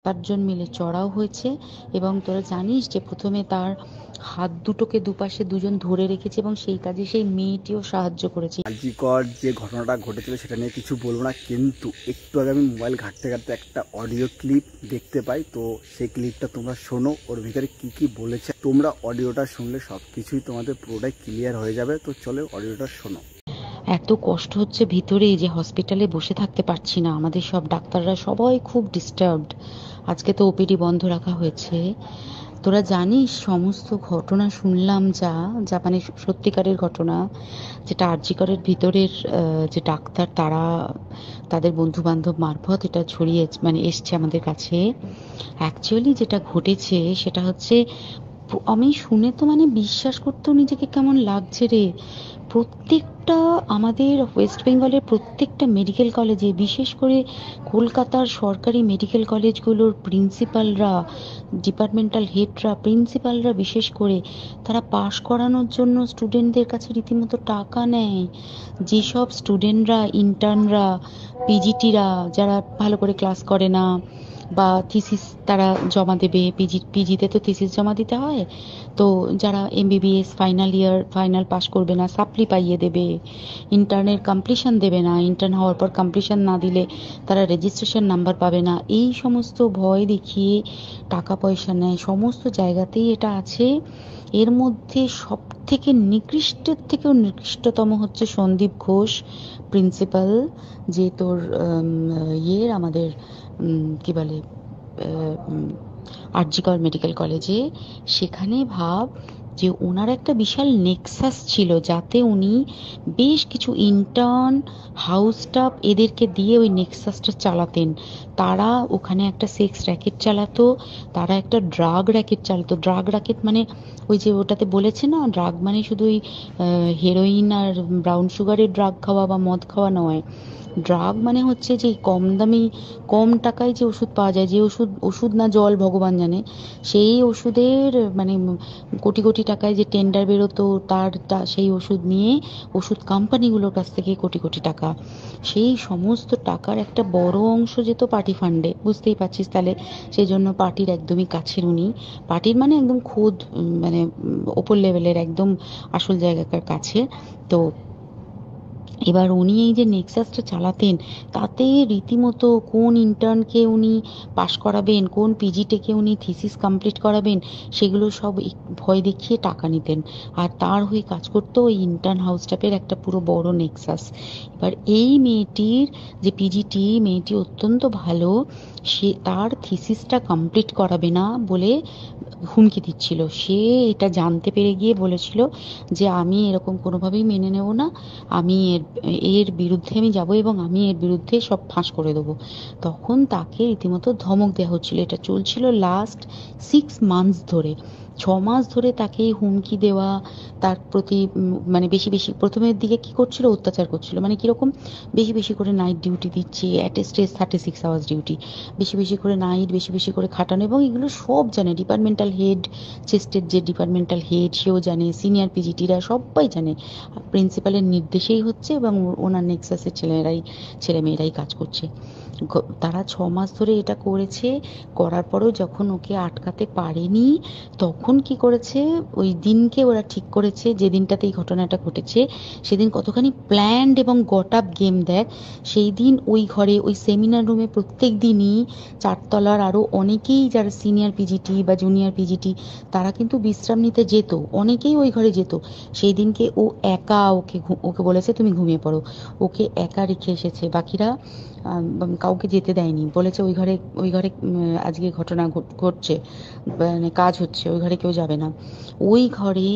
চারজন মিলে চড়াও হয়েছে এবং তোরা জানিস যে প্রথমে তার হাত দুটোকে দুপাশে দুজন ধরে রেখেছে এবং সেই কাজে সেই মেয়েটিও সাহায্য করেছে। আরজিকর যে ঘটনাটা ঘটেছিল সেটা নিয়ে কিছু বলবো না, কিন্তু একটু আগে আমি মোবাইল ঘাঁটতে ঘাঁটতে একটা অডিও ক্লিপ দেখতে পাই, তো সেই ক্লিপটা তোমরা শোনো, ওর ভিতরে কি কি বলেছে। তোমরা অডিওটা শুনলে সব কিছুই তোমাদের পুরোটাই ক্লিয়ার হয়ে যাবে। তো চলো অডিওটা শোনো। এত কষ্ট হচ্ছে ভিতরে যে হসপিটালে বসে থাকতে পারছি না, আমাদের সব ডাক্তাররা সবাই খুব ডিস্টার্বড। আজকে তো ওপিডি বন্ধ রাখা হয়েছে। তোরা জানিস সমস্ত ঘটনা শুনলাম যা যা মানে সত্যিকারের ঘটনা, যেটা আরজিকরের ভিতরের যে ডাক্তার তারা তাদের বন্ধু বান্ধব মারফত এটা ছড়িয়ে মানে এসছে আমাদের কাছে। অ্যাকচুয়ালি যেটা ঘটেছে সেটা হচ্ছে, আমি শুনে তো মানে বিশ্বাস করতেও নিজেকে কেমন লাগছে রে। প্রত্যেকটা আমাদের ওয়েস্ট বেঙ্গলের প্রত্যেকটা মেডিকেল কলেজে, বিশেষ করে কলকাতার সরকারি মেডিকেল কলেজগুলোর প্রিন্সিপালরা, ডিপার্টমেন্টাল হেডরা, প্রিন্সিপালরা বিশেষ করে, তারা পাশ করানোর জন্য স্টুডেন্টদের কাছে রীতিমতো টাকা নেয়। যেসব স্টুডেন্টরা, ইন্টার্নরা, পিজিটিরা যারা ভালো করে ক্লাস করে না বা থিসিস তারা জমা দেবে, পিজিতে তো থিসিস জমা দিতে হয়, তো যারা MBBS final year final pass করবে না সাপ্লি পাইয়ে দেবে, ইন্টার্নের কমপ্লিশন দেবে না, ইন্টার্ন হওয়ার পর কমপ্লিশন না দিলে তারা রেজিস্ট্রেশন নাম্বার পাবে না, এই সমস্ত ভয় দেখিয়ে টাকা পয়সা নেয়। সমস্ত জায়গাতেই এটা আছে। এর মধ্যে সব থেকে নিকৃষ্টের থেকেও নিকৃষ্টতম হচ্ছে সন্দীপ ঘোষ, প্রিন্সিপাল, যে তোর ইয়ের আমাদের কি বলে আরজিকর মেডিকেল কলেজে। সেখানে ভাব যে ওনার একটা বিশাল নেক্সাস ছিল, যাতে উনি বেশ কিছু ইন্টার্ন, হাউস স্টাফ এদেরকে দিয়ে ওই নেক্সাসটা চালাতেন। তারা ওখানে একটা সেক্স র্যাকেট চালাতো, তারা একটা ড্রাগ র্যাকেট চালাতো। ড্রাগ র্যাকেট মানে ওই যে ওটাতে বলেছে না, ড্রাগ মানে শুধু ওই হেরোইন আর ব্রাউন সুগারের ড্রাগ খাওয়া বা মদ খাওয়া নয়। ড্রাগ মানে হচ্ছে যে কম দামি, কম টাকায় যে ওষুধ পাওয়া যায়, যে ওষুধ, ওষুধ না জল ভগবান জানে, সেই ওষুধের মানে কোটি কোটি টাকায় যে টেন্ডার বেরোতো, সেই ওষুধ নিয়ে ওষুধ কোম্পানিগুলোর কাছ থেকে কোটি কোটি টাকা, সেই সমস্ত টাকার একটা বড় অংশ যেত পার্টি ফান্ডে, বুঝতেই পারছিস তাহলে। সেই জন্য পার্টির একদমই কাছের উনি, পার্টির মানে একদম খোদ মানে ওপর লেভেলের একদম আসল জায়গাকার কাছে। তো এবার উনি এই যে নেক্সাসটা চালাতেন, তাতে রীতিমতো কোন ইন্টার্নকে উনি পাশ করাবেন, কোন পিজিটেকে উনি থিসিস কমপ্লিট করাবেন, সেগুলো সব ভয় দেখিয়ে টাকা নিতেন। আর তার হয়ে কাজ করতো ওই ইন্টার্ন হাউস স্টাফের একটা পুরো বড় নেক্সাস। এবার এই মেয়েটির যে পিজিটি, মেয়েটি অত্যন্ত ভালো, সে তার থিসিসটা কমপ্লিট করাবে না বলে হুমকি দিচ্ছিল। সে এটা জানতে পেরে গিয়ে বলেছিল যে আমি এরকম কোনোভাবেই মেনে নেব না, আমি এর এর বিরুদ্ধে আমি যাব এবং আমি এর বিরুদ্ধে সব ফাঁস করে দেবো। তখন তাকে রীতিমতো ধমক দেওয়া হচ্ছিল। এটা চলছিল লাস্ট 6 মান্থস ধরে। 6 মাস ধরে তাকে হুমকি দেওয়া, তার প্রতি মানে বেশি বেশি প্রথমের দিকে কি করছিল, অত্যাচার করছিল। মানে কিরকম, বেশি বেশি করে নাইট ডিউটি দিচ্ছে, at a stress 36 hours duty, বেশি বেশি করে নাইট, বেশি বেশি করে খাটানো, এবং এগুলো সব জানে ডিপার্টমেন্টাল হেড, চেস্টের যে ডিপার্টমেন্টাল হেড সেও জানে, সিনিয়র পিজিটিরা সবাই জানে। প্রিন্সিপালের নির্দেশেই হচ্ছে এবং ওনার নেক্সাসের ছেলেমেয়েরাই কাজ করছে। তারা 6 মাস ধরে এটা করেছে। করার পরেও যখন ওকে আটকাতে পারেনি, তখন কি করেছে, ওই দিনকে ওরা ঠিক করেছে যে দিনটাতে এই ঘটনাটা ঘটেছে, সেদিন কতখানি প্ল্যান্ড এবং গট আপ গেম দেখ। সেই দিন ওই ঘরে, ওই সেমিনার রুমে প্রত্যেক দিনই চারতলার আরো অনেকেই যারা সিনিয়র পিজিটি বা জুনিয়র পিজিটি, তারা কিন্তু বিশ্রাম নিতে যেত, অনেকেই ওই ঘরে যেত। সেই দিনকে ও একা, ওকে বলেছে তুমি ঘুমিয়ে পড়ো, ওকে একা রেখে এসেছে। বাকিরা কাউকে যেতে দেয়নি, বলেছে ওই ঘরে আজকে ঘটনা ঘটছে, মানে কাজ হচ্ছে, ওই ঘরে কেউ যাবে না। ওই ঘরে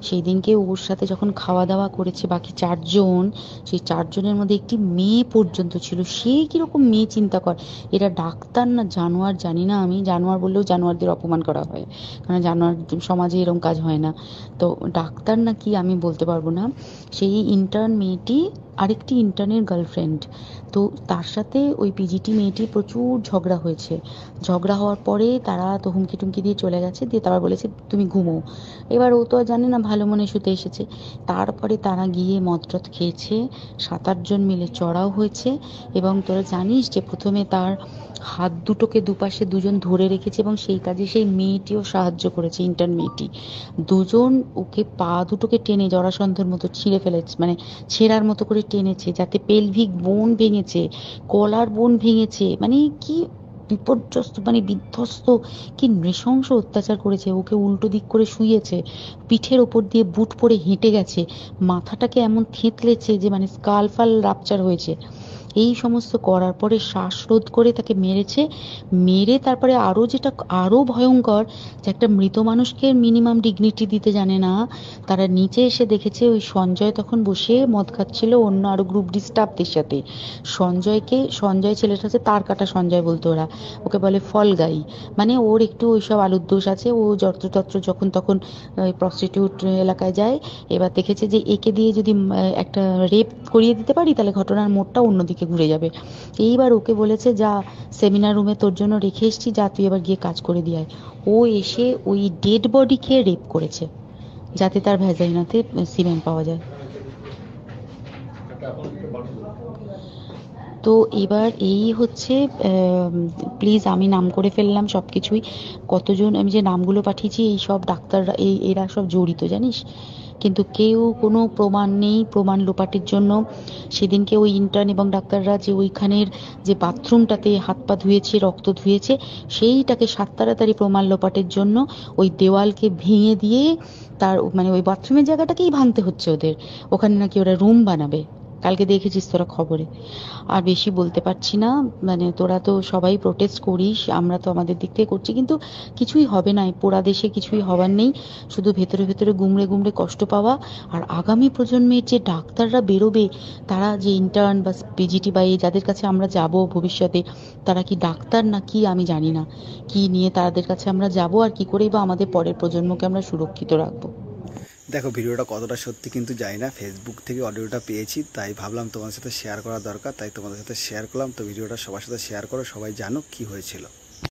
সেই দিনকে ওর সাথে যখন খাওয়া দাওয়া করেছে বাকি 4 জন, সেই 4 জনের মধ্যে একটি মেয়ে পর্যন্ত ছিল। সে কিরকম মেয়ে চিন্তা কর, এরা ডাক্তার না জানোয়ার জানি না, আমি জানোয়ার বললেও জানোয়ারদের অপমান করা হয়, কারণ জানোয়ার সমাজে এরকম কাজ হয় না। তো ডাক্তার না কি আমি বলতে পারবো না। সেই ইন্টার্ন মেয়েটি আরেকটি ইন্টার্নের গার্লফ্রেন্ড, তো তার সাথে ওই পিজিটি মেয়েটি প্রচুর ঝগড়া হয়েছে। ঝগড়া হওয়ার পরে তারা তো হুমকি টুমকি দিয়ে চলে গেছে, দিয়ে তারপর বলেছে তুমি ঘুমো। এবার ও তো আর জানে না, ভালো মনে শুতে এসেছে। তারপরে তারা গিয়ে মদটদ খেয়েছে, 7-8 জন মিলে চড়াও হয়েছে। এবং তোরা জানিস যে প্রথমে তার হাত দুটোকে দুপাশে দুজন ধরে রেখেছে, এবং সেই কাজে সেই মেয়েটিও সাহায্য করেছে, ইন্টার্ন মেয়েটি। দুজন ওকে পা দুটোকে টেনে জরাসন্ধের মতো ছিঁড়ে ফেলেছে, মানে ছেঁড়ার মতো করে টেনেছে, যাতে পেলভিক বোন ভেঙেছে, গলার বোন ভেঙেছে। মানে কি বিপর্যস্ত, মানে বিধ্বস্ত, কি নৃশংস অত্যাচার করেছে। ওকে উল্টো দিক করে শুইয়েছে, পিঠের ওপর দিয়ে বুট পরে হেঁটে গেছে, মাথাটাকে এমন থেঁতলেছে যে মানে স্কাল ফাল রাপচার হয়েছে। এই সমস্ত করার পরে শ্বাসরোধ করে তাকে মেরেছে। মেরে তারপরে আরো যেটা আরো ভয়ঙ্কর, যে একটা মৃত মানুষকে মিনিমাম ডিগনিটি দিতে জানে না। তারা নিচে এসে দেখেছে ওই সঞ্জয় তখন বসে মদ খাচ্ছিল অন্য আরো গ্রুপ ডি স্টাফদের সাথে। সঞ্জয় ছেলেটা হচ্ছে তার কাটা সঞ্জয় বলতো ওরা, ওকে বলে ফল গাই। মানে ওর একটু ওইসব আলুর দোষ আছে, ও যত্রতত্র যখন তখন প্রস্টিটিউট এলাকায় যায়। এবার দেখেছে যে একে দিয়ে যদি একটা রেপ করিয়ে দিতে পারি, তাহলে ঘটনার মোড়টা অন্যদিকে ঘুরে যাবে। এইবার ওকে বলেছে যা, সেমিনার রুমে তোর জন্য রেখে এসেছি, যা তুই এবার গিয়ে কাজ করে দিয়ে আয়। ও এসে ওই ডেড বডিকে রেপ করেছে, যাতে তার ভ্যাজাইনাতে সিমেন্ট পাওয়া যায়। তো এবার এই হচ্ছে, প্লিজ আমি নাম করে ফেললাম সব কিছুই। কতজন আমি যে নামগুলো পাঠিয়েছি, এই সব ডাক্তাররা, এরা সব জড়িত জানিস। কিন্তু কেউ কোনো প্রমাণ নেই, প্রমাণ লোপাটের জন্য। সেদিনকে ওই ইন্টার্ন এবং ডাক্তাররা যে ওইখানের যে বাথরুমটাতে হাত পা ধুয়েছে, রক্ত ধুয়েছে, সেইটাকে সাত তাড়াতাড়ি প্রমাণ লোপাটের জন্য ওই দেওয়ালকে ভেঙে দিয়ে তার মানে ওই বাথরুমের জায়গাটাকেই ভাঙতে হচ্ছে ওদের। ওখানে নাকি ওরা রুম বানাবে, কালকে দেখেছিস তোরা খবরে। আর বেশি বলতে পারছি না, মানে তোরা তো সবাই প্রোটেস্ট করিস, আমরা তো আমাদের দিক থেকে করছি, কিন্তু কিছুই হবে না। এই পোড়া দেশে কিছুই হবার নেই, শুধু ভেতরে ভেতরে গুমড়ে গুমড়ে কষ্ট পাওয়া। আর আগামী প্রজন্মের যে ডাক্তাররা বেরোবে, তারা যে ইন্টার্ন বা পিজিটি বা এই যাদের কাছে আমরা যাব ভবিষ্যতে, তারা কি ডাক্তার না কি আমি জানি না। কি নিয়ে তাদের কাছে আমরা যাব, আর কি করেই বা আমাদের পরের প্রজন্মকে আমরা সুরক্ষিত রাখবো। দেখো ভিডিওটা কতটা সত্যি কিন্তু জানি না, ফেসবুক থেকে অডিওটা পেয়েছি তাই ভাবলাম তোমাদের সাথে শেয়ার করা দরকার, তাই তোমাদের সাথে শেয়ার করলাম। তো ভিডিওটা সবার সাথে শেয়ার করো, সবাই জানো কি হয়েছিল।